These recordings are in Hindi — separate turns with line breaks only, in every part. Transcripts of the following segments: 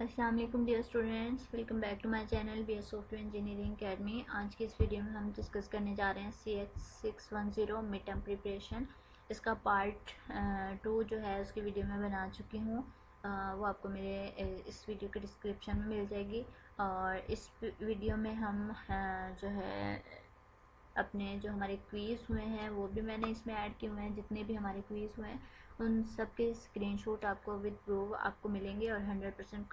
अस्सलाम वालेकुम dear students, welcome back to my channel B S software engineering academy. आज की इस वीडियो में हम डिस्कस करने जा रहे हैं CH610 मिड टर्म प्रिपरेशन। इसका पार्ट 2 जो है उसकी वीडियो मैं बना चुकी हूँ। वो आपको मेरे इस वीडियो के डिस्क्रिप्शन में मिल जाएगी। और इस वीडियो में हम जो है अपने जो हमारे क्वीज़ हुए हैं वो भी मैंने इसमें ऐड किए हुए हैं। जितने भी हमारे क्वीज़ हुए हैं उन सब के स्क्रीनशॉट आपको विद प्रूफ आपको मिलेंगे और 100%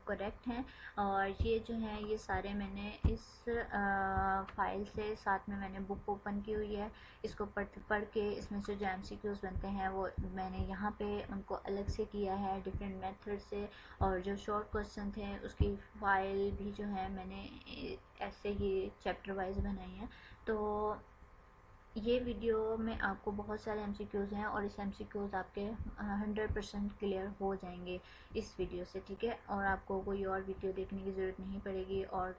करेक्ट हैं। और ये जो है ये सारे मैंने इस फाइल से साथ में मैंने बुक ओपन की हुई है। इसको पढ़ के इसमें से जो MCQs बनते हैं वो मैंने यहाँ पे उनको अलग से किया है डिफरेंट मेथड से। और जो शॉर्ट क्वेश्चन थे उसकी फाइल भी जो है मैंने ऐसे ही चैप्टर वाइज बनाई है। तो ये वीडियो में आपको बहुत सारे MCQs हैं और इस MCQs आपके 100% क्लियर हो जाएंगे इस वीडियो से, ठीक है। और आपको कोई और वीडियो देखने की ज़रूरत नहीं पड़ेगी और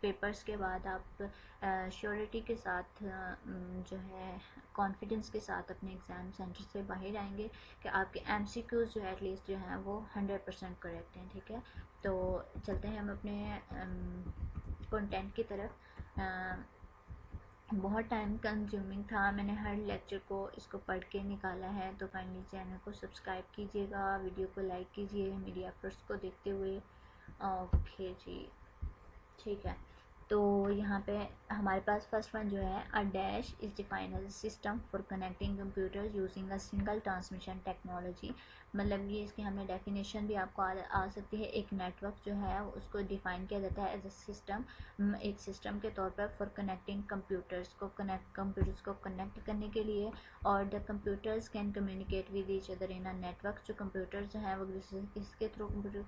पेपर्स के बाद आप श्योरिटी के साथ जो है कॉन्फिडेंस के साथ अपने एग्ज़ाम सेंटर से बाहर आएंगे कि आपके MCQs जो है एटलीस्ट जो हैं वो 100% करेक्ट हैं, ठीक है। तो चलते हैं हम अपने कंटेंट की तरफ। बहुत टाइम कंज्यूमिंग था, मैंने हर लेक्चर को इसको पढ़ के निकाला है। तो काइंडली चैनल को सब्सक्राइब कीजिएगा, वीडियो को लाइक कीजिए मेरी एफर्ट्स को देखते हुए। ओके जी, ठीक है। तो यहाँ पे हमारे पास फर्स्ट वन जो है a dash is defined as system for connecting computer using a single transmission technology. मतलब ये इसकी हमें डेफिनेशन भी आपको आ सकती है। एक नेटवर्क जो है उसको डिफाइन किया जाता है एज अ सिस्टम, एक सिस्टम के तौर पर फॉर कनेक्टिंग कंप्यूटर्स को कनेक्ट करने के लिए। और the computers can communicate with each other in a network. जो कंप्यूटर्स जो हैं वो इसके थ्रू कंप्यूटर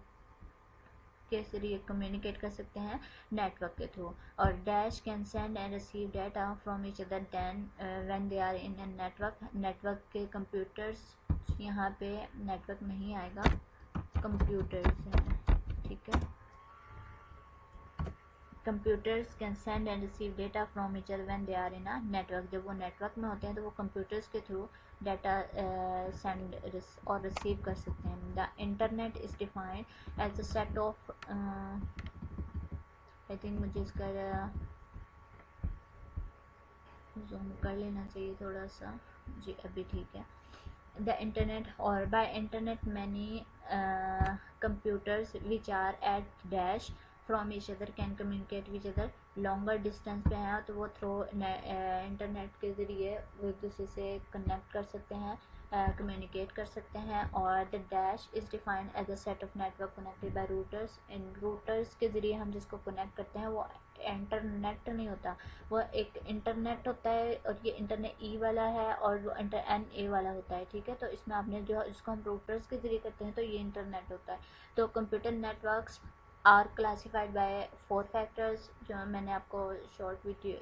के जरिए कम्युनिकेट कर सकते हैं नेटवर्क के थ्रू। और dash can send and receive data from each other then when they are in a network के कंप्यूटर्स, यहाँ पे नेटवर्क नहीं आएगा, कंप्यूटर्स हैं, ठीक है। Computers can send and receive data from each other when they are in a network. जब वो नेटवर्क में होते हैं तो वो कंप्यूटर्स के थ्रू डाटा सेंड और रिसीव कर सकते हैं। The internet is defined as a set of, I think मुझे इसका जूम कर लेना चाहिए थोड़ा सा। जी अभी ठीक है। द इंटरनेट और by internet many computers which are at dash from each other can communicate which other. Longer distance पे हैं तो वो थ्रू इंटरनेट के ज़रिए वो एक दूसरे से कनेक्ट कर सकते हैं, कम्युनिकेट कर सकते हैं। और the dash is defined as a set of network connected by routers. इन रूटर्स के ज़रिए हम जिसको कनेक्ट करते हैं वो इंटरनेट नहीं होता, वो एक इंटरनेट होता है। और ये इंटरनेट ई वाला है और वो इंटर एन ए वाला होता है, ठीक है। तो इसमें आपने जो जिसको हम रूटर्स के ज़रिए करते हैं तो ये इंटरनेट होता है। तो computer networks are classified by 4 factors. जो मैंने आपको शॉर्ट वीडियो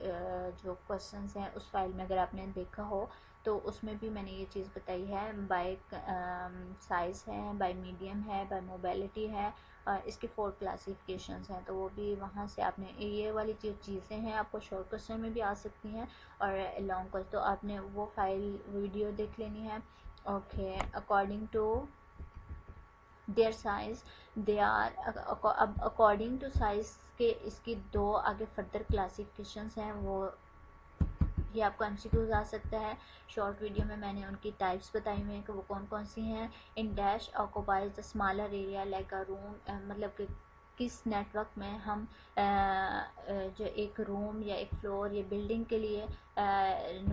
जो क्वेश्चंस हैं उस फाइल में अगर आपने देखा हो तो उसमें भी मैंने ये चीज़ बताई है। बाय साइज़ है, बाय मीडियम है, बाय मोबिलिटी है। इसकी 4 क्लासिफिकेशंस हैं तो वो भी वहाँ से आपने ये वाली जो चीज़ें हैं आपको शॉर्ट क्वेश्चन में भी आ सकती हैं और लॉन्ग क्वेश्चन तो आपने वो फाइल वीडियो देख लेनी है। Okay, according to their size they are, अब अकॉर्डिंग टू साइज के इसकी 2 आगे फर्दर क्लासिफिकेशंस हैं। वो ये आपको MCQs आ सकता है। शॉर्ट वीडियो में मैंने उनकी टाइप्स बताई हुई हैं कि वो कौन कौन सी हैं। In dash occupies the smaller area like a room, मतलब कि किस नेटवर्क में हम जो एक रूम या एक फ्लोर या बिल्डिंग के लिए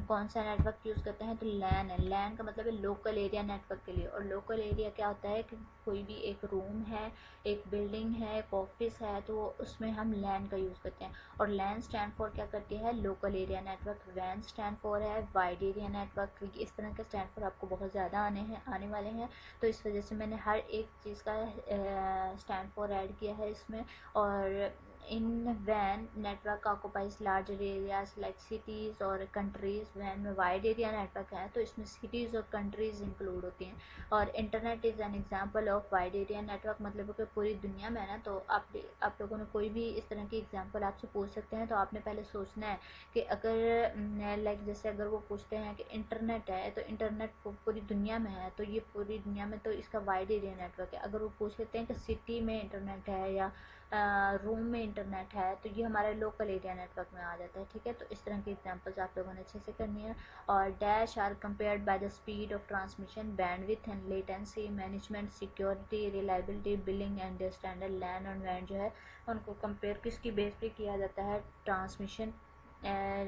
कौन सा नेटवर्क यूज़ करते हैं। तो लैन है, लैन का मतलब है लोकल एरिया नेटवर्क के लिए। और लोकल एरिया क्या होता है कि कोई भी एक रूम है, एक बिल्डिंग है, एक ऑफिस है तो उसमें हम लैन का यूज़ करते हैं। और लैन स्टैंड फॉर क्या करती है, लोकल एरिया नेटवर्क। वैन स्टैंड फॉर है वाइड एरिया नेटवर्क। क्योंकि इस तरह के स्टैंड फॉर आपको बहुत ज़्यादा आने वाले हैं तो इस वजह से मैंने हर एक चीज़ का स्टैंड फॉर ऐड किया है इसमें। और in when network occupies larger areas like cities और countries, when wide area network है तो इसमें cities और countries include होती हैं। और internet is an example of wide area network, मतलब कि पूरी दुनिया में है ना। तो आप लोगों ने कोई भी इस तरह की एग्जांपल आपसे पूछ सकते हैं, तो आपने पहले सोचना है कि अगर लाइक जैसे अगर वो पूछते हैं कि इंटरनेट है तो इंटरनेट पूरी दुनिया में है, तो ये पूरी दुनिया में तो इसका वाइड एरिया नेटवर्क है। अगर वो पूछ लेते हैं कि सिटी में इंटरनेट है या रूम में इंटरनेट है, तो ये हमारे लोकल एरिया नेटवर्क में आ जाता है। ठीक है, तो इस तरह की एग्जांपल्स आप लोगों ने अच्छे से करनी है। और dash are compared by the speed of transmission, bandwidth and latency, management, security, reliability, billing and standard. LAN और वैन जो है उनको कंपेयर किसकी बेस पे किया जाता है? ट्रांसमिशन।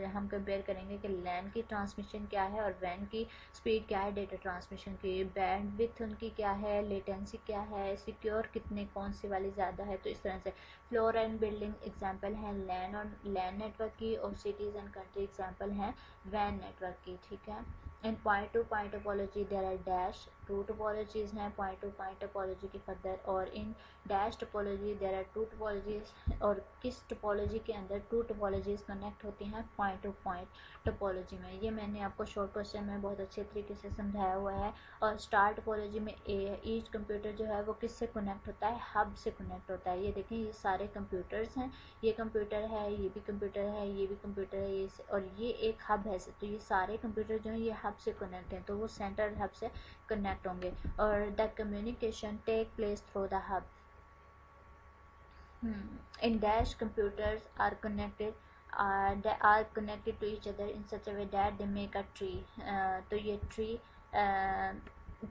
हम कंपेयर करेंगे कि लैन की ट्रांसमिशन क्या है और वैन की स्पीड क्या है डेटा ट्रांसमिशन की, बैंडविड्थ उनकी क्या है, लेटेंसी क्या है, सिक्योर कितने कौन सी वाली ज़्यादा है। तो इस तरह से फ्लोर एंड बिल्डिंग एग्जांपल है लैन और लैन नेटवर्क की, और सिटीज़ एंड कंट्री एग्जांपल हैं वैन नेटवर्क की। ठीक है, in point to point topology there are dash two topologies हैं पॉइंट टू पॉइंट टोपोलॉजी की फर्दर, और in dash topology there are two topologies, और किस टोपोलॉजी के अंदर टू टोपोलॉजीज कनेक्ट होती हैं? पॉइंट टू पॉइंट टोपोलॉजी में। ये मैंने आपको शॉर्ट क्वेश्चन में बहुत अच्छे तरीके से समझाया हुआ है। और स्टार टोपोलॉजी में ईच कंप्यूटर जो है वो किससे कनेक्ट होता है? हब से कनेक्ट होता है। ये देखें, ये सारे कंप्यूटर्स हैं, ये कंप्यूटर है, ये भी कंप्यूटर है, ये भी कंप्यूटर है, ये और ये एक हब है। तो ये सारे कंप्यूटर जो हैं ये हब से कनेक्ट हैं, तो वो सेंट्रल हब से कनेक्ट होंगे। और the communication take place through the hub. In dash, computers are connected to each other in such a way that they make a tree. तो ये ट्री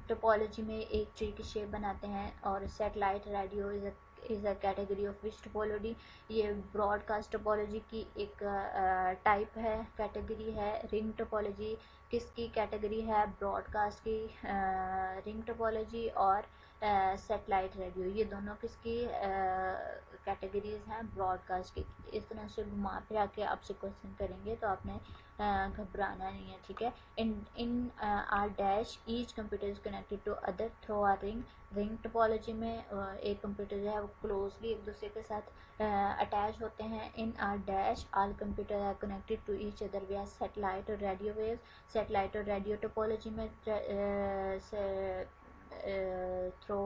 टोपोलॉजी में एक ट्री की शेप बनाते हैं। और satellite radio is a category of which topology? ये ब्रॉडकास्ट टोपोलॉजी की एक टाइप है, कैटेगरी है। रिंग टोपोलॉजी किसकी कैटेगरी है? ब्रॉडकास्ट की। रिंग टोपोलॉजी और सैटेलाइट रेडियो ये दोनों किसकी कैटेगरीज हैं? ब्रॉडकास्ट की। इस तरह से घुमा फिरा के आपसे क्वेश्चन करेंगे तो आपने घबराना नहीं है। ठीक है, in are dash each computer is connected to other through are ring. Ring topology में एक कंप्यूटर जो है वो क्लोजली एक दूसरे के साथ अटैच होते हैं। In are dash all computer are connected to each other via satellite और रेडियो वेव। सैटेलाइट और रेडियो टोपोलॉजी में थ्रू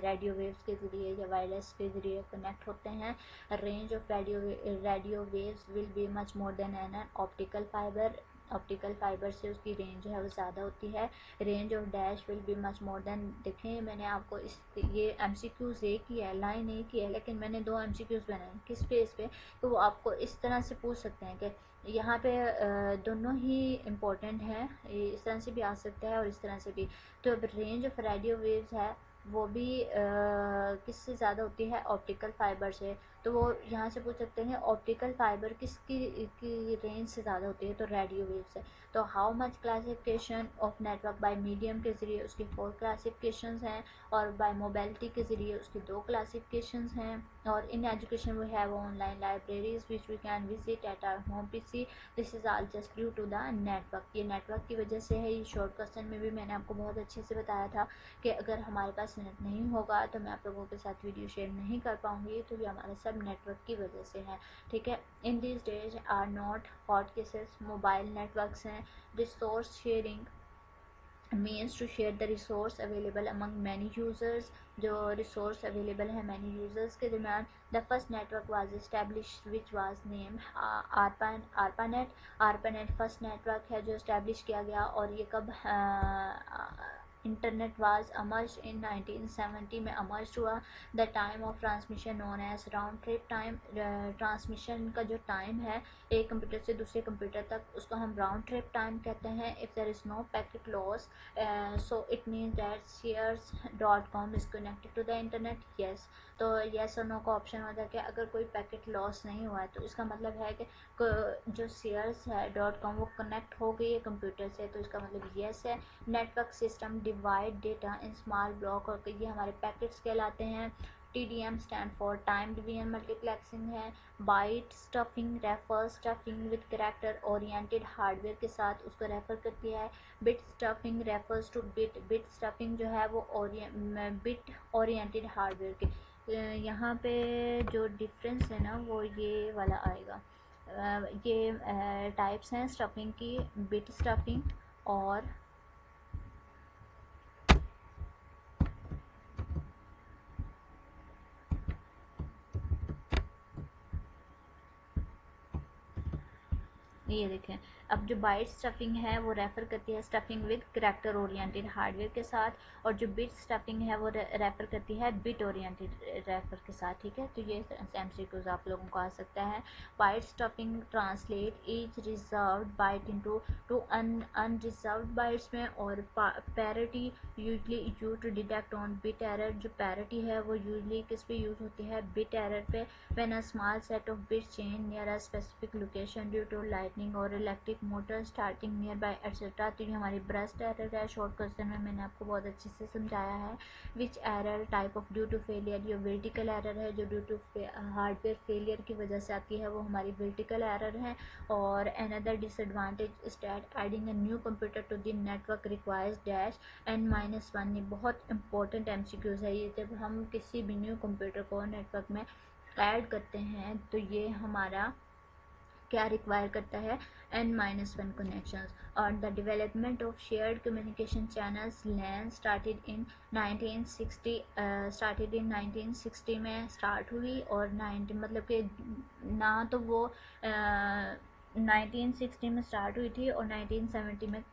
रेडियो वेव्स के ज़रिए या वायरलेस के ज़रिए कनेक्ट होते हैं। Range of radio waves will be much more than an optical fibre. Optical fibre से उसकी रेंज जो है वो ज़्यादा होती है। Range of dash will be much more than. देखें, मैंने आपको इस ये MCQs एक ही है, लाइन एक ही है, लेकिन मैंने दो MCQs बनाए किस बेस पे? तो वो आपको इस तरह से पूछ सकते हैं कि यहाँ पे दोनों ही इम्पोर्टेंट हैं, इस तरह से भी आ सकता है और इस तरह से भी। तो अब रेंज ऑफ रेडियो वेव्स है वो भी किससे ज़्यादा होती है? ऑप्टिकल फाइबर से। तो वो यहाँ से पूछ सकते हैं ऑप्टिकल फाइबर की रेंज से ज़्यादा होती है? तो रेडियो वेव से। तो how much classification of network bye medium के ज़रिए उसकी 4 क्लासिफिकेशंस हैं, और बाय मोबिलिटी के ज़रिए उसकी 2 क्लासिफिकेशंस हैं। और in education we have online libraries which we can visit at our home PC। This is all just due to the network. ये नेटवर्क की वजह से है। ये शॉर्ट क्वेश्चन में भी मैंने आपको बहुत अच्छे से बताया था कि अगर हमारे पास नेट नहीं होगा तो मैं आप लोगों के साथ वीडियो शेयर नहीं कर पाऊँगी, तो ये हमारे सब नेटवर्क की वजह से है। ठीक है, in this days are not hot cases, mobile networks हैं। Resource sharing means to share the resource available among many users. जो रिसोर्स अवेलेबल है मैनी यूज़र्स के दरमियान। The first network was establish which was name ARPANET. ARPANET first network है जो इस्टेब्लिश किया गया। और ये कब इंटरनेट वाज अमर्ज इन 1970 में अमर्ज हुआ। The time of transmission known as round trip time. Transmission का जो टाइम है एक कंप्यूटर से दूसरे कंप्यूटर तक, उसको हम राउंड ट्रिप टाइम कहते हैं। If there is no packet loss so it means that shares.com is connected to the internet. Yes, तो येस और नो का ऑप्शन होता है कि अगर कोई पैकेट लॉस नहीं हुआ है तो इसका मतलब है कि जो शेयर्स है .com वो कनेक्ट हो गई है कंप्यूटर से, तो इसका मतलब येस है। Network system divide data in small block, और ये हमारे पैकेट्स कहलाते हैं। TDM stand for time division multiplexing है। Byte stuffing refer stuffing with character oriented hardware के साथ उसको रेफर करती है। Bit stuffing refers to bit. Bit stuffing जो है वो बिट ओरिएंटेड हार्डवेयर के यहाँ पे जो डिफरेंस है ना वो ये वाला आएगा। ये टाइप्स हैं स्टफिंग की, बिट स्टफिंग और ये देखें। अब जो बाइट स्टफिंग है वो रेफ़र करती है stuffing with character oriented hardware के साथ, और जो बिट स्टफिंग है वो रेफ़र करती है बिट ओरिएंटेड रेफर के साथ, ठीक है। तो ये एमसीक्यूज आप लोगों को आ सकता है। Byte stuffing translate each reserved byte into two unreserved bytes में, और parity usually use to detect on bit error. जो पैरिटी है वो यूजली किस पे यूज़ होती है, बिट एरर पे। When a small set of bits change near a specific location due to lightning और electric motor starting nearby etcetera. तो ये हमारी ब्रस्ट एरर है। शॉर्ट क्वेश्चन में मैंने आपको बहुत अच्छे से समझाया है। Which error type of due to failure, ये वर्टिकल एरर है जो ड्यू टू हार्डवेयर फेलियर की वजह से आती है, वो हमारी वर्टिकल एरर है। और another disadvantage is that adding a new computer to the network requires dash n-1। ये बहुत इंपॉर्टेंट एमसीक्यूज है। ये जब हम किसी भी न्यू कंप्यूटर को नेटवर्क में ऐड करते हैं तो ये हमारा क्या रिक्वायर करता है, n-1 कनेक्शंस। और the development of shared communication channels LAN started in 1960 में स्टार्ट हुई, और 90 मतलब कि ना तो वो 1960 में स्टार्ट हुई थी और 1970 में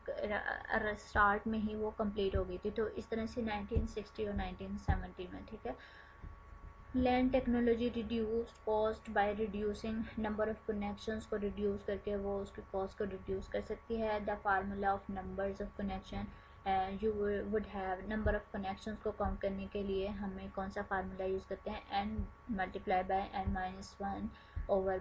स्टार्ट में ही वो कंप्लीट हो गई थी। तो इस तरह से 1960 और 1970 में, ठीक है। LAN technology reduced cost by reducing number of connections को रिड्यूस करके वो उसकी कॉस्ट को रिड्यूस कर सकती है। The formula of numbers of connection you would have, number of connections को काउंट करने के लिए हमें कौन सा फार्मूला यूज़ करते हैं, n multiply by n-1 over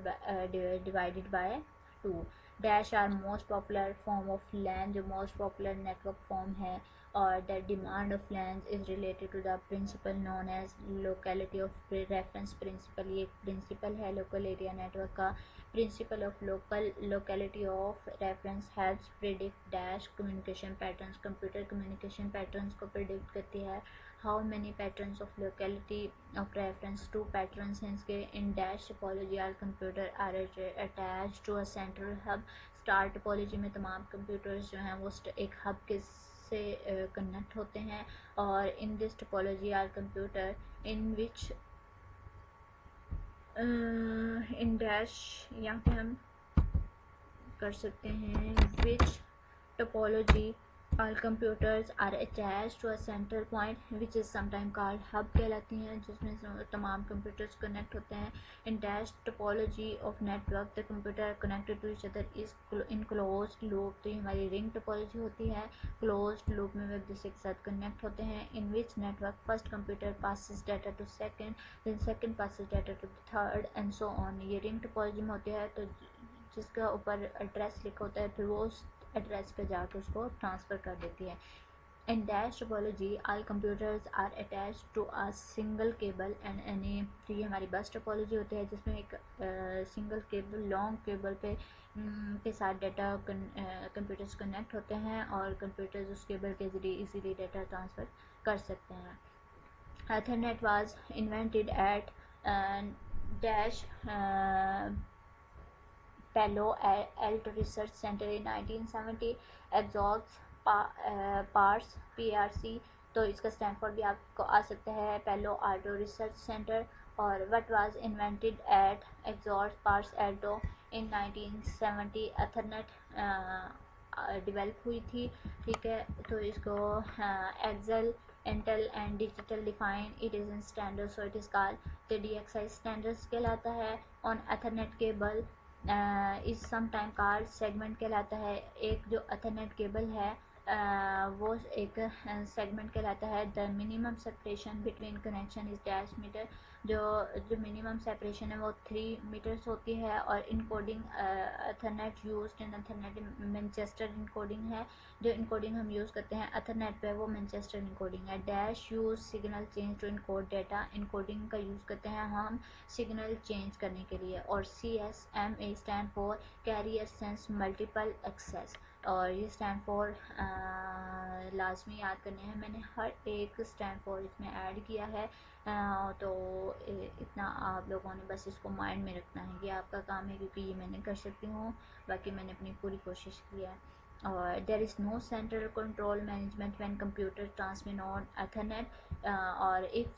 divided by 2। Dash are most popular form of LAN, जो मोस्ट पॉपुलर नेटवर्क फॉर्म है। और the demand of LAN is related to the principle known as locality of reference principle. ये एक प्रिंसिपल है लोकल एरिया नेटवर्क का। Principle of locality of reference helps predict dash communication patterns, computer communication patterns को प्रिडिक्ट करती है। How many patterns of locality of reference, 2 patterns हैं इसके। In dash topology are computer are attach to a central hub. Star topology में तमाम कंप्यूटर्स जो हैं वो एक हब के से कनेक्ट होते हैं। और in this topology are computer in which in dash यहाँ पे हम कर सकते हैं which topology all computers are attached to a central point which is sometimes called hub कहलाती हैं, जिसमें तमाम कंप्यूटर्स कनेक्ट होते हैं। in dash topology of network the computer connected to each other is in closed loop। तो ये हमारी रिंग टोपोलॉजी होती है। closed loop में वे एक दूसरे के साथ कनेक्ट होते हैं। in which network first computer passes data to second, then second passes data to the third and so on। ये रिंग टोपोलॉजी में होती है। तो जिसका ऊपर एड्रेस लिखा होता है फिर वो उस एड्रेस पे जाकर उसको ट्रांसफ़र कर देती है। In dash topology all computers are attach to a single cable and any. तो ये हमारी बस टोपोलॉजी होती है जिसमें एक सिंगल केबल लॉन्ग केबल पे के साथ डाटा कंप्यूटर्स कनेक्ट होते हैं और कंप्यूटर्स उस केबल के ज़रिए इजीली डाटा ट्रांसफ़र कर सकते हैं। Ethernet was invented at dash Palo Alto Research Center in 1970। Xerox PARC PRC, तो इसका स्टैनफोर्ड भी आपको आ सकता है, पेलो आल्टो रिसर्च सेंटर। और what was invented at Xerox PARC Alto in 1970। Ethernet develop हुई थी, ठीक है। तो इसको excel Intel and Digital define it is in standard, so it is called the DXI standards कहलाता है। ऑन एथरनेट केबल इस सम टाइम कॉल्ड सेगमेंट कहलाता है। एक जो एथरनेट केबल है वो एक सेगमेंट कहलाता है। The minimum separation between connection is dash metre. जो मिनिमम सेपरेशन है वो 3 मीटर्स होती है। और encoding ethernet used in ethernet Manchester encoding है। जो इनकोडिंग हम यूज़ करते हैं एथरनेट पे वो मैनचेस्टर इनकोडिंग है। Dash use signal change to encode data, encoding का यूज़ करते हैं हम सिग्नल चेंज करने के लिए। और CSMA stand for carrier sense multiple access. और ये स्टैंड फॉर लाजमी याद करने हैं, मैंने हर एक स्टैंड फॉर इसमें ऐड किया है। तो इतना आप लोगों ने बस इसको माइंड में रखना है, ये आपका काम है, क्योंकि ये मैंने कर सकती हूँ, बाकी मैंने अपनी पूरी कोशिश की है। और there is no central control management when computer transmit on ethernet, और if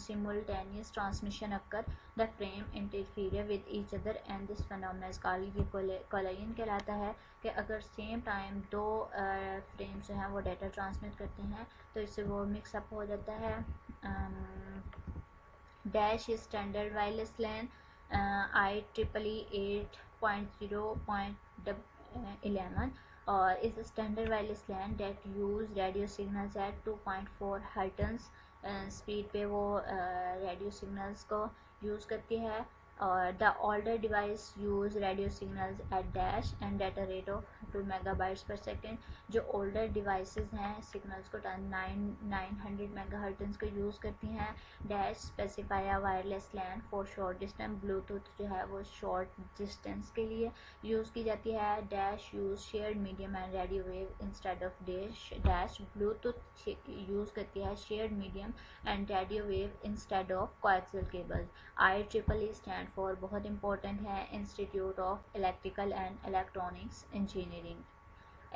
simultaneous transmission occur the frame interfere with each other and this phenomena is called, ये कोलाइन कहलाता है कि अगर सेम टाइम दो फ्रेम्स जो हैं वो डाटा ट्रांसमिट करते हैं तो इससे वो मिक्सअप हो जाता है। Dash standard wireless LAN IEEE 8.0.11 और इस standard wireless LAN that use radio signals at 2.4 hertz speed पे वो रेडियो सिग्नल्स को यूज़ करती है। और the older device use radio signals at dash and data rate of 2 megabytes per second. जो ओल्डर डिवाइसेस हैं सिग्नल्स को 900 मेगाहर्ट्ज़ को यूज़ करती हैं। Dash specify wireless LAN for short distance, Bluetooth जो है वो शॉर्ट डिस्टेंस के लिए यूज़ की जाती है। Dash use shared medium and radio wave instead of dash. Dash Bluetooth use करती है shared medium and radio wave instead of coaxial cable. IEEE stand for बहुत इंपॉर्टेंट है, institute of electrical and electronics engineering.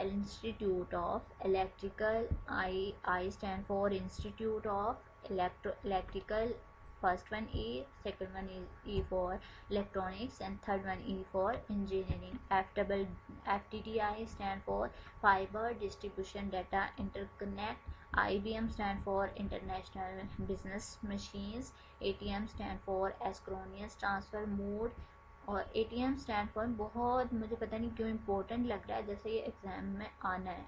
Institute of Electrical, I stand for Institute of Electrical, first one E, second one is E for electronics and third one E for engineering. FTDI stand for Fiber Distribution Data Interconnect. IBM stand for International Business Machines. ATM stand for Asynchronous Transfer Mode और ATM स्टैंड फॉर बहुत मुझे पता नहीं क्यों इम्पोर्टेंट लग रहा है, जैसे ये एग्ज़ाम में आना है,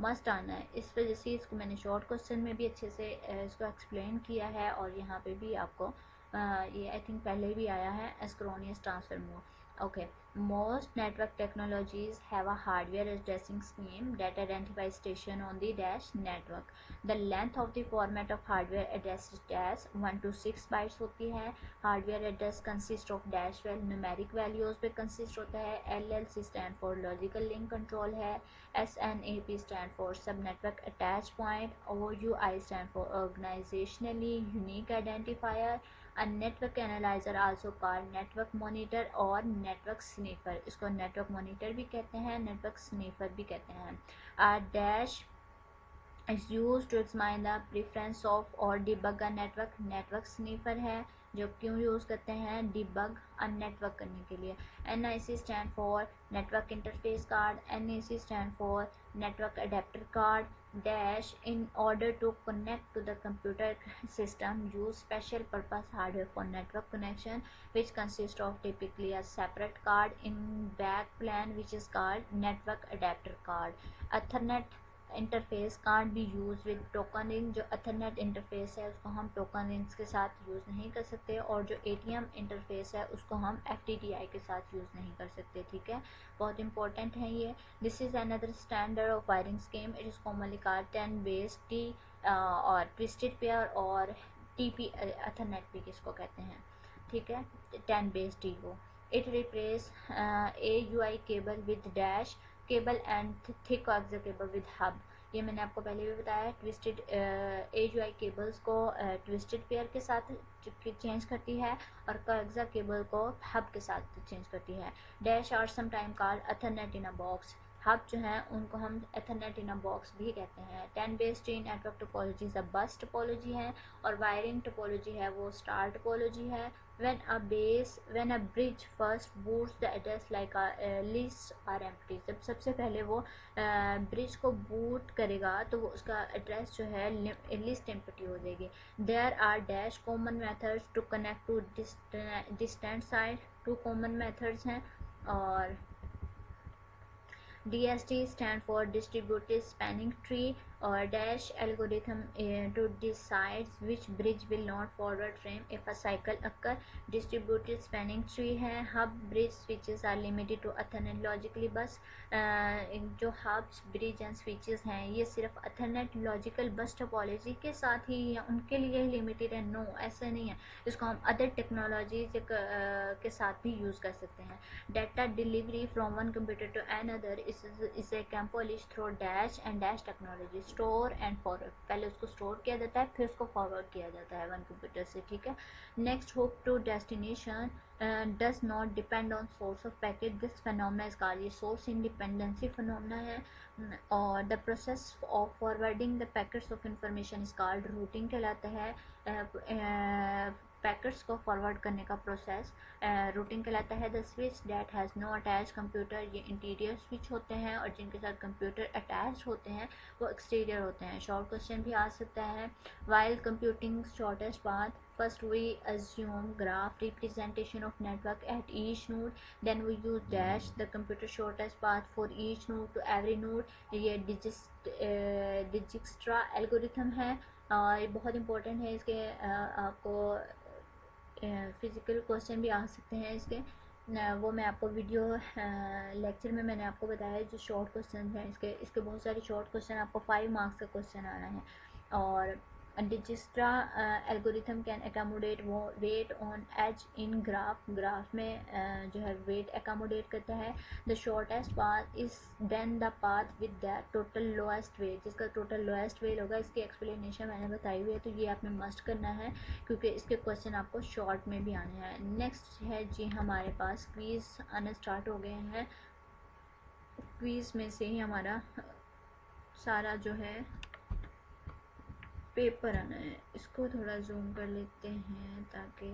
मस्ट आना है, इस वजह से इसको मैंने शॉर्ट क्वेश्चन में भी अच्छे से इसको एक्सप्लेन किया है और यहाँ पे भी आपको ये आई थिंक पहले भी आया है, asynchronous transfer mode. Okay, most network technologies have a hardware addressing scheme that identifies station on the dash network. The length of the format of hardware address is dash 1 to 6 bytes होती है। Hardware address consist of dash well numeric values पे consist होता है। LLC stand for logical link control है। SNAP stand for sub network attach point। OUI stand for organizationally unique identifier। A network analyzer also called network monitor और network sniffer, इसको network monitor भी कहते हैं, network sniffer भी कहते हैं। A dash is used to examine the preference of or debug a network। network sniffer है जो क्यों यूज़ करते हैं, डिबग नेटवर्क करने के लिए। NIC stand for network interface card. NAC stand for network adapter card. dash in order to connect to the computer system use special purpose hardware for network connection which consists of typically a separate card in back plane which is called network adapter card। Ethernet interface card भी यूज़ विद टोकन रिंग। जो अथरनेट इंटरफेस है उसको हम टोकन रिंग्स के साथ यूज़ नहीं कर सकते और जो ATM इंटरफेस है उसको हम FTDI के साथ यूज़ नहीं कर सकते, ठीक है, बहुत इंपॉर्टेंट है ये। This is another standard of wiring scheme, it is commonly called 10 base T और ट्विस्टेड पेयर और TP अथरनेट भी किसको कहते हैं, ठीक है, 10 बेस T को। It replace AUI cable with dash cable and thick coaxial cable with hub. ये मैंने आपको पहले भी बताया, ट्विस्टेड AUI केबल्स को ट्विस्टेड पेयर के साथ चेंज करती है और कोएक्सियल केबल को हब के साथ चेंज करती है। Dash are some time called ethernet in a box. Hub जो हैं उनको हम एथरनेट इन अ बॉक्स भी कहते हैं। 10 बेस T नेटवर्क टोपोलॉजी ज़ बस टोपोलॉजी है और वायरिंग टोपोलॉजी है वो स्टार टोपोलॉजी है। when a bridge first boots the address like a list are empty, जब सबसे पहले वो ब्रिज को बूट करेगा तो वो उसका एड्रेस जो है लिस्ट एम्प्टी हो जाएगी। There are dash common methods to connect to distant side, 2 common methods हैं। और DST stand for distributed spanning tree or dash algorithm to decide which bridge will not forward frame if a cycle occur. Distributed spanning tree है. Hub bridge switches are limited to Ethernet logically bus. जो hubs bridge and switches हैं ये सिर्फ Ethernet logical bus topology के साथ ही उनके लिए ही लिमिटेड है. नो ऐसा नहीं है, इसको हम अदर टेक्नोलॉजी के साथ भी यूज़ कर सकते हैं. Data delivery from one computer to another is accomplished through dash and dash technology. Store and forward, पहले उसको स्टोर किया जाता है फिर उसको फॉरवर्ड किया जाता है वन कंप्यूटर से. ठीक है. Next, hop to destination does not depend on source of packet. This phenomena is called source independency phenomena है. और the process of forwarding the packets of information is called routing कहलाता है. पैकेट्स को फॉरवर्ड करने का प्रोसेस रूटिंग कहलाता है. The switch that has no attach computer, ये इंटीरियर स्विच होते हैं, और जिनके साथ कंप्यूटर अटैच होते हैं वो एक्सटीरियर होते हैं. शॉर्ट क्वेश्चन भी आ सकता है. While computing shortest path, first we assume graph representation of network at each node, then we use dash the computer shortest path for each node to every node. ये डिजिक्स्ट्रा एल्गोरिथम है और ये बहुत इंपॉर्टेंट है. इसके आपको फिज़िकल क्वेश्चन भी आ सकते हैं इसके. वो मैं आपको वीडियो लेक्चर में मैंने आपको बताया जो शॉर्ट क्वेश्चन हैं इसके बहुत सारे शॉर्ट क्वेश्चन आपको 5 मार्क्स का क्वेश्चन आना है. और डिजिक्स्ट्रा एल्गोरिथम कैन अकोमोडेट वो weight on edge in graph में जो है वेट अकोमोडेट करता है. The shortest path is then the path with the total lowest weight, जिसका टोटल लोएस्ट वेट होगा. इसकी एक्सप्लेनेशन मैंने बताई हुई है तो ये आपने मस्ट करना है क्योंकि इसके क्वेश्चन आपको शॉर्ट में भी आने हैं. नेक्स्ट है जी हमारे पास क्वीज़ आने स्टार्ट हो गए हैं. क्वीज़ में से ही हमारा सारा जो है पेपर आना है. इसको थोड़ा जूम कर लेते हैं ताकि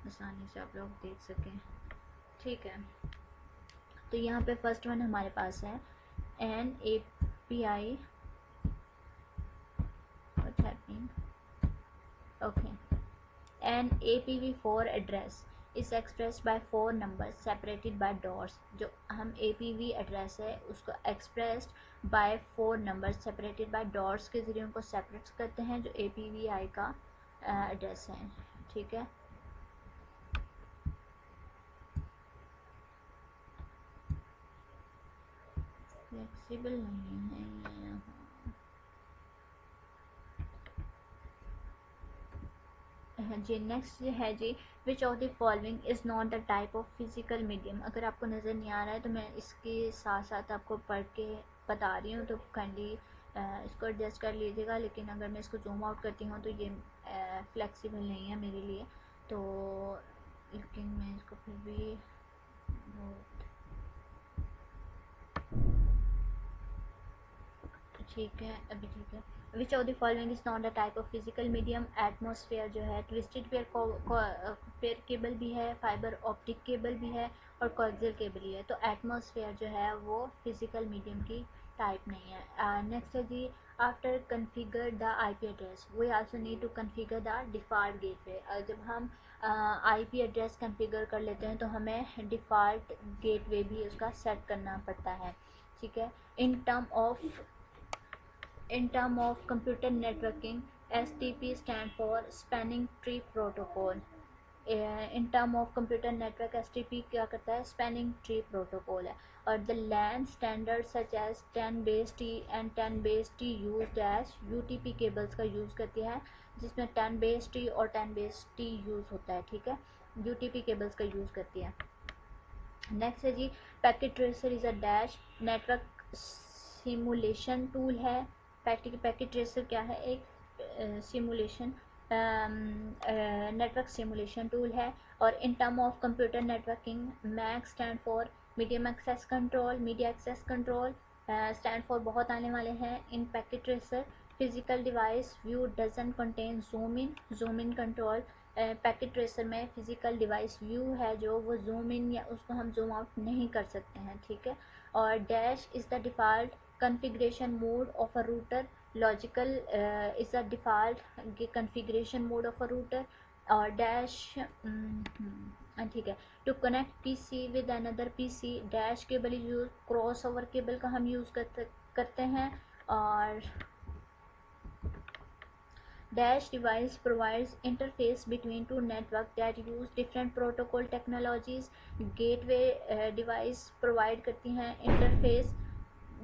आसानी से आप लोग देख सकें. ठीक है. तो यहाँ पे फर्स्ट वन हमारे पास है an A P I. What's happening? Okay. An APv4 address is expressed by 4 numbers separated by dots. जो हम APV एड्रेस है उसको expressed by 4 numbers separated by dots के ज़रिए उनको सेपरेट करते हैं जो APVI का एड्रेस है. ठीक है. फ्लेक्सिबल नहीं है यहाँ. जी नेक्स्ट है जी which of the following is not the type of physical medium. अगर आपको नज़र नहीं आ रहा है तो मैं इसके साथ साथ आपको पढ़ के बता रही हूँ तो काइंडली इसको एडजस्ट कर लीजिएगा. लेकिन अगर मैं इसको जूम आउट करती हूँ तो ये फ्लेक्सिबल नहीं है मेरे लिए तो लेकिन मैं इसको फिर भी ठीक है. अभी ठीक है. Which of the following is not the type of physical medium. Atmosphere जो है ट्विस्टेड पेयर केबल भी है, फाइबर ऑप्टिक केबल भी है और कोएक्सियल केबल ही है. तो एटमॉस्फेयर जो है वो फिजिकल मीडियम की टाइप नहीं है. नेक्स्ट है जी after configure the IP address we also need to configure the default gateway. जब हम IP एड्रेस कन्फिगर कर लेते हैं तो हमें डिफ़ॉल्ट गेटवे भी उसका सेट करना पड़ता है. ठीक है. In term of computer networking, STP stand for Spanning Tree Protocol. In term of computer network, STP क्या करता है? Spanning Tree Protocol है. और the LAN standards such as 10BASE-T and 10BASE-T used as UTP cables का यूज़ करती है जिसमें 10BASE-T और 10BASE-T यूज़ होता है. ठीक है. UTP cables का यूज़ करती है. नेक्स्ट है जी packet tracer is a dash network simulation tool है. पैकेट ट्रेसर क्या है? एक सिमुलेशन नेटवर्क सिमुलेशन टूल है. और in term of computer networking MAC stand for medium access control. Media access control stand for बहुत आने वाले हैं in packet tracer. Physical device view doesn't contain zoom in control. Packet tracer में फिजिकल डिवाइस व्यू है जो वो जूम इन या उसको हम जूम आउट नहीं कर सकते हैं. ठीक है. और dash is the default configuration mode of a router. Logical is the default configuration mode of a router. और dash ठीक है. to connect PC with another PC dash cable use cross over cable का हम यूज़ करते हैं. और Dash device provides interface between two networks that use different protocol technologies. Gateway device provide करती हैं interface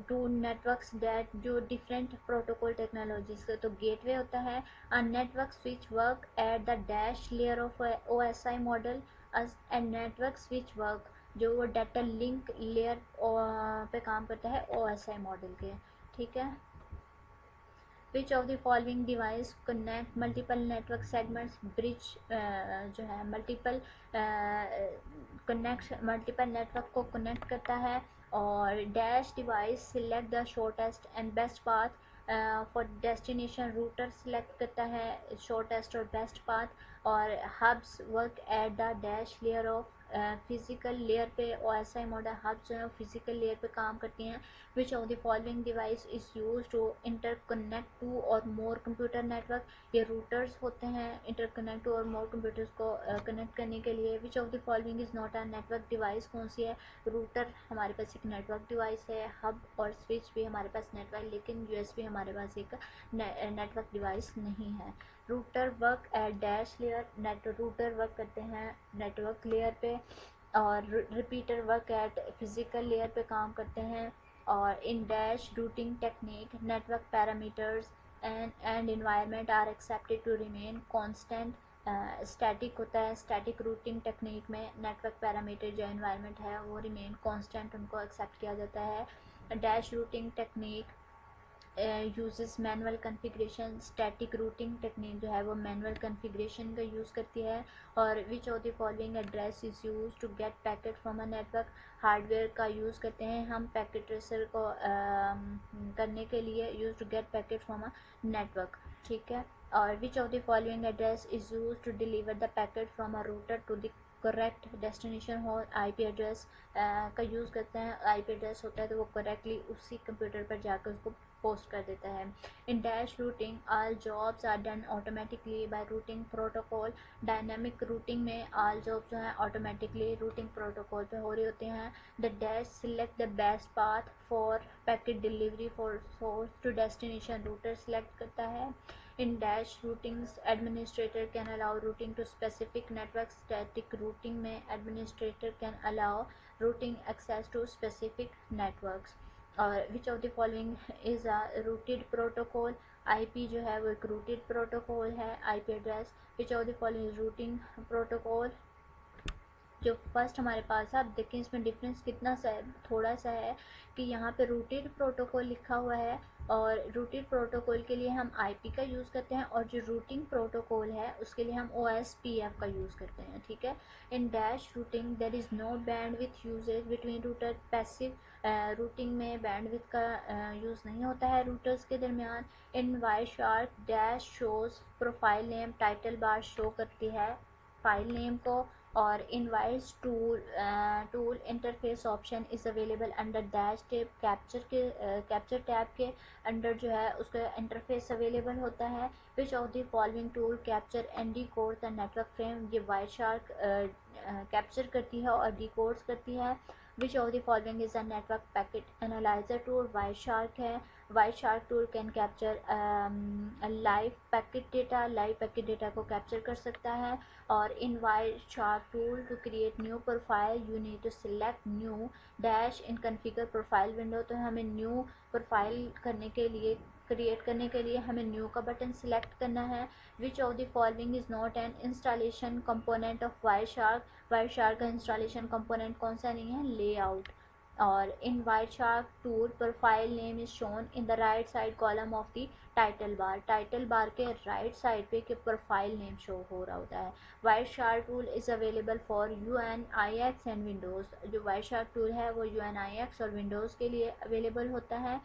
टू नेटवर्क्स दैट जो डिफरेंट प्रोटोकॉल टेक्नोलॉजीज का। तो गेटवे होता है a network switch work at the dash layer of OSI model and network switch work जो वो डाटा लिंक लेयर पे काम करता है OSI मॉडल के। ठीक है। Which of the following device connect multiple network segments bridge जो है मल्टीपल मल्टीपल नेटवर्क को कनेक्ट करता है। और dash device select the shortest and best path for destination. Router select करता है शॉर्टेस्ट और बेस्ट पाथ। और hubs work at the dash layer of physical layer पे OSI मॉडल हब्स जो है फिजिकल लेयर पे काम करती हैं। Which of the following device is use to interconnect two और मोर कंप्यूटर नेटवर्क। ये रूटर्स होते हैं इंटरकनेक्ट टू और मोर कंप्यूटर्स को कनेक्ट करने के लिए। विच of the following is not a network device. कौन सी है? रूटर हमारे पास एक नेटवर्क डिवाइस है। हब और स्विच भी हमारे पास नेटवर्क, लेकिन USB हमारे पास एक नेटवर्क डिवाइस नहीं है। Router work at dash layer. Router work करते हैं नेटवर्क लेयर पे। और repeater work at physical layer पे काम करते हैं। और in dash routing technique network parameters and environment are accepted to remain constant. Static होता है स्टैटिक रूटिंग टेक्निक में नेटवर्क पैरामीटर जो एनवायरनमेंट है वो रिमेन कांस्टेंट उनको एक्सेप्ट किया जाता है। Dash routing technique uses manual configuration. Static routing technique जो है वो मैनुअल कन्फिग्रेशन का यूज़ करती है। और which of the following address is use to get packet from a network. Hardware का यूज़ करते हैं हम पैकेट ट्रेसर को करने के लिए use to get packet from a network. ठीक है। और which of the following address is use to deliver the packet from a router to the correct destination हो। IP एड्रेस का यूज़ करते हैं। IP एड्रेस होता है तो वो करेक्टली उसी कंप्यूटर पर जाकर उसको पोस्ट कर देता है। In dash routing all jobs are done automatically by routing protocol. Dynamic routing में ऑल जॉब जो है ऑटोमेटिकली रूटिंग प्रोटोकॉल पे हो रहे होते हैं। The dash select the best path for packet delivery for source to destination. Router select करता है। In dash routings administrator can allow routing to specific networks. Static routing में administrator can allow routing access to specific networks. और which of the following is a routed protocol? IP जो है वो एक routed protocol है। IP address which of the following is routing protocol? जो फर्स्ट हमारे पास है, आप देखें इसमें डिफरेंस कितना सा है, थोड़ा सा है कि यहाँ पे रूटेड प्रोटोकॉल लिखा हुआ है और रूटेड प्रोटोकॉल के लिए हम IP का यूज़ करते हैं और जो रूटिंग प्रोटोकॉल है उसके लिए हम OSPF का यूज़ करते हैं। ठीक है। In dash routing there is no bandwidth usage between router. Passive routing में बैंडविड्थ का यूज़ नहीं होता है रूटर्स के दरमियान। In Wireshark dash shows profile name. Title bar show करती है फाइल नेम को। और invoice tool interface option is available under dash tab. Capture tab के अंडर जो है उसका इंटरफेस अवेलेबल होता है। Which of the following tool capture and decode the network frame. ये वायरशार्क कैप्चर करती है और डिकोड्स करती है। Which of the following is a network packet analyser tool. Wireshark है। Wireshark tool can capture live packet data. Live packet data को कैप्चर कर सकता है। और in Wireshark tool to create new profile you need to select new dash in configure profile window. तो हमें न्यू प्रोफाइल करने के लिए क्रिएट करने के लिए हमें न्यू का बटन सिलेक्ट करना है। Which of the following is not an installation component of Wireshark. Wireshark का इंस्टॉलेशन कंपोनेंट कौन सा नहीं है? लेआउट। और in Wireshark tool profile name is shown in the right side column of the title bar. Title bar के राइट साइड पे के प्रोफाइल नेम शो हो रहा होता है। Wireshark tool is available for UNIX and Windows. जो वायरशार्क टूल है वो UNIX और विंडोज़ के लिए अवेलेबल होता है।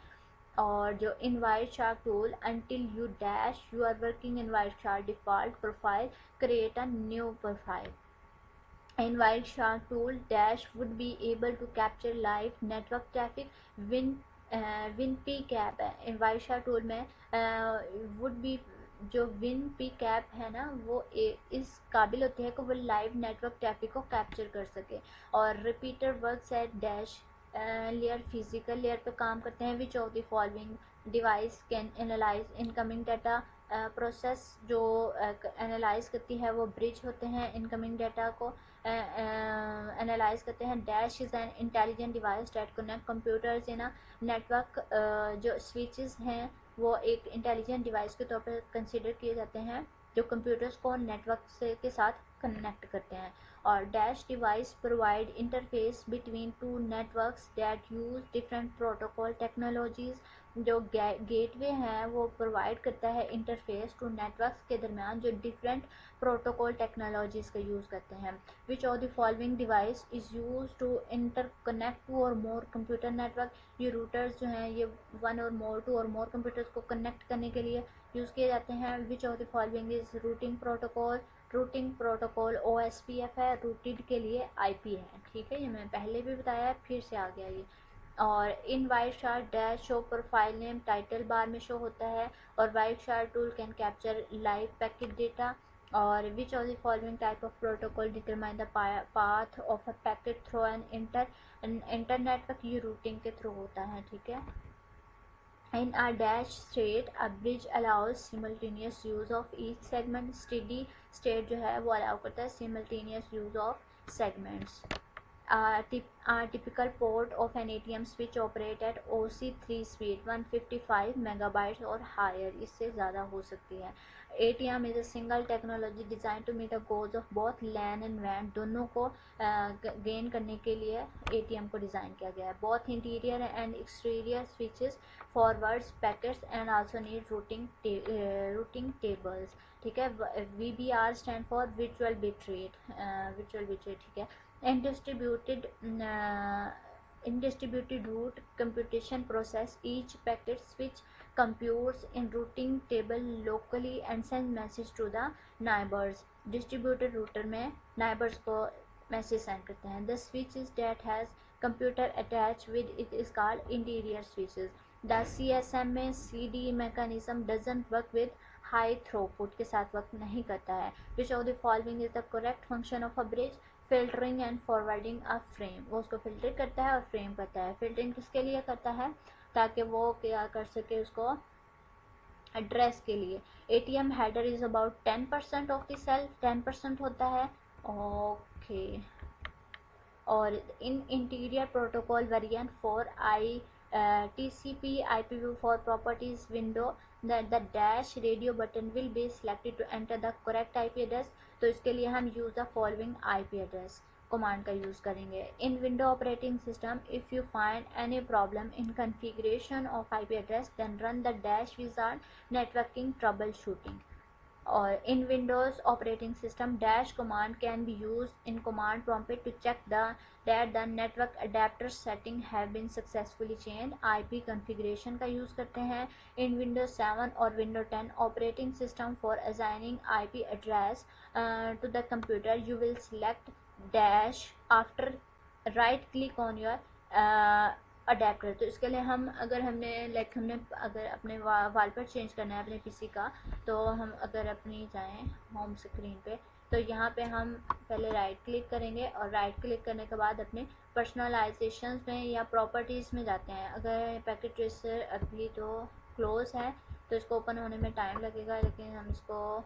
और जो in Wireshark tool until you dash you are working in Wireshark default profile create a new profile. In Wireshark tool dash would be able to capture live network traffic WinPCAP है। इन Wireshark tool में would be जो WinPCAP है ना वो इस काबिल होती है कि वो लाइव नेटवर्क ट्रैफिक को कैप्चर कर सके। और repeater works at dash layer physical layer पे काम करते हैं। Which of the following device can analyse incoming data. Process जो एनालाइज करती है वो ब्रिज होते हैं, इनकमिंग डाटा को एनालाइज करते हैं। Dash is an intelligent device that connect computers in a network. जो स्विचेस हैं वो एक इंटेलिजेंट डिवाइस के तौर पर कंसिडर किए जाते हैं जो कंप्यूटर्स को नेटवर्क से के साथ कनेक्ट करते हैं। और dash device provide interface between two networks that use different protocol technologies. जो गेटवे है वो प्रोवाइड करता है इंटरफेस टू नेटवर्क्स के दरमियान जो डिफरेंट प्रोटोकॉल टेक्नोलॉजीज का यूज़ करते हैं। Which of the following device is use to interconnect two और मोर कंप्यूटर नेटवर्क। ये रूटर्स जो हैं ये वन और मोर टू और मोर कंप्यूटर्स को कनेक्ट करने के लिए यूज़ किए जाते हैं। Which of the following is routing protocol. Routing protocol OSPF है, रूटेड के लिए IP है। ठीक है, ये मैंने पहले भी बताया, फिर से आ गया ये। और in Wireshark dash show profile name title bar में शो होता है। और Wireshark tool can capture live packet data. और which of the following type of protocol determine the path of a packet through an internetwork. ये रूटिंग के थ्रू होता है। ठीक है। In a dash state, a bridge allows simultaneous use of each segment. Steady state जो है वो allow करता है simultaneous use of segments. A typical port of an ATM switch operate at OC3 speed 155 megabytes और higher, इससे ज़्यादा हो सकती है। ATM is a single technology designed to meet the goals of both LAN and WAN। दोनों को गेन करने के लिए ATM को डिज़ाइन किया गया है। Both interior and exterior switches forwards packets and also need routing tables। ठीक है। VBR stand for virtual bit rate, ठीक है। and distributed route computation process. Each packet switch computes in routing table locally and sends message to the neighbors. Distributed router में neighbors को message send करते हैं। The switches that has computer attached with it is called interior switches. The CSM में CD mechanism doesn't work with high throughput के साथ वर्क नहीं करता है। Which of the following is the correct function of a bridge? Filtering and forwarding a frame. वो उसको फिल्टर करता है और फ्रेम करता है। फिल्टरिंग किसके लिए करता है? ताकि वो क्या कर सके, उसको एड्रेस के लिए। ATM header is about 10% of the cell, 10% होता है। ओके। और in interior protocol variant for TCP IPv4 properties window, the dash radio button will be selected to enter the correct IP address। तो इसके लिए हम use the following IP address command का यूज़ करेंगे। इन window operating system if you find any problem in configuration of IP address then run the dash wizard networking troubleshooting। or in Windows operating system dash command can be used in command prompt to check that the network adapter setting have been successfully changed। IP configuration का यूज़ करते हैं। in Windows 7 और Windows 10 operating system for assigning IP address to the computer you will select dash after right click on your adapter. तो इसके लिए हम अगर हमने अगर अपने वॉलपेपर चेंज करना है अपने पीसी का, तो हम अगर अपनी जाएं होम स्क्रीन पे, तो यहाँ पे हम पहले राइट क्लिक करेंगे और राइट क्लिक करने के बाद अपने पर्सनलाइजेशन में या प्रॉपर्टीज़ में जाते हैं। अगर पैकेट ट्रेसर अभी तो क्लोज है तो इसको ओपन होने में टाइम लगेगा, लेकिन हम इसको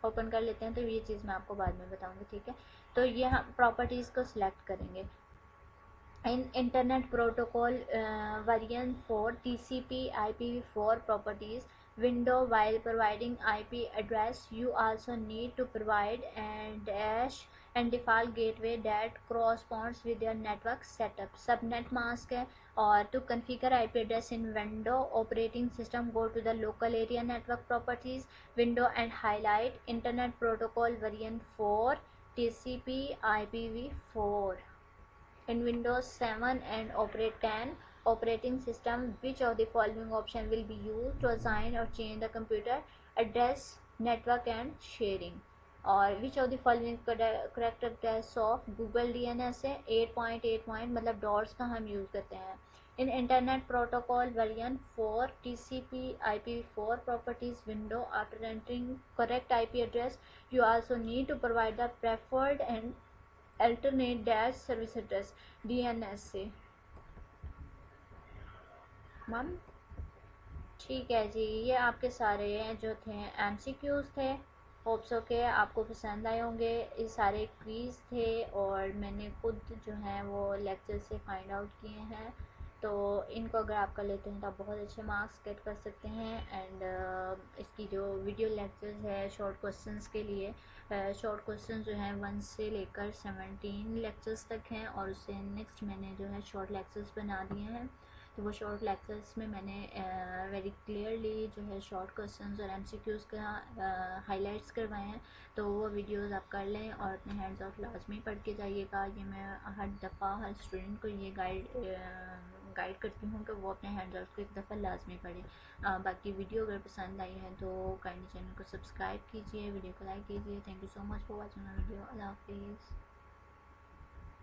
ओपन कर लेते हैं। तो ये चीज़ मैं आपको बाद में बताऊँगी। ठीक है। तो ये हम प्रॉपर्टीज़ को सिलेक्ट करेंगे। in internet protocol variant for TCP IPv4 properties window, while providing IP address you also need to provide and dash and default gateway that corresponds with your network setup। subnet mask है। और to configure IP address in window operating system go to the local area network properties window and highlight internet protocol variant for TCP IPv4। in Windows 7 and Operate 10 operating system which of the following option will be used to assign or change the computer address network and sharing। और which of the following correct address of Google DNS है 8.8 मतलब डॉट्स का हम यूज़ करते हैं। in internet protocol variant for TCP IPv4 properties window after entering correct IP address you also need to provide the preferred and alternate dash service address DNS से। मैम ठीक है जी, ये आपके सारे जो थे एमसीक्यूज़ थे। होप सो के आपको पसंद आए होंगे। ये सारे क्विज़ थे और मैंने खुद जो है वो लेक्चर से फाइंड आउट किए हैं। तो इनको अगर आप कर लेते हैं तो आप बहुत अच्छे मार्क्स गेट कर सकते हैं। एंड इसकी जो वीडियो लेक्चर्स है शॉर्ट क्वेश्चंस के लिए, शॉर्ट क्वेश्चन जो हैं 1 से लेकर 17 लेक्चर्स तक हैं और उससे नेक्स्ट मैंने जो है शॉर्ट लेक्चर्स बना दिए हैं। तो वो शॉर्ट लेक्चर्स में मैंने वेरी क्लियरली जो है शॉर्ट क्वेश्चंस और एमसीक्यूज़ का हाइलाइट्स करवाए हैं। तो वो वीडियोस आप कर लें और अपने हैंड्स आउट लाजमी पढ़ के जाइएगा। ये मैं हर दफ़ा हर स्टूडेंट को ये गाइड करती हूँ कि वो अपने हैंड्स आउट को एक दफ़ा लाजमी पढ़े। बाकी वीडियो अगर पसंद आई है तो काइंडली चैनल को सब्सक्राइब कीजिए, वीडियो को लाइक कीजिए। Thank you so much for watching my video. अल्लाह हाफिज़।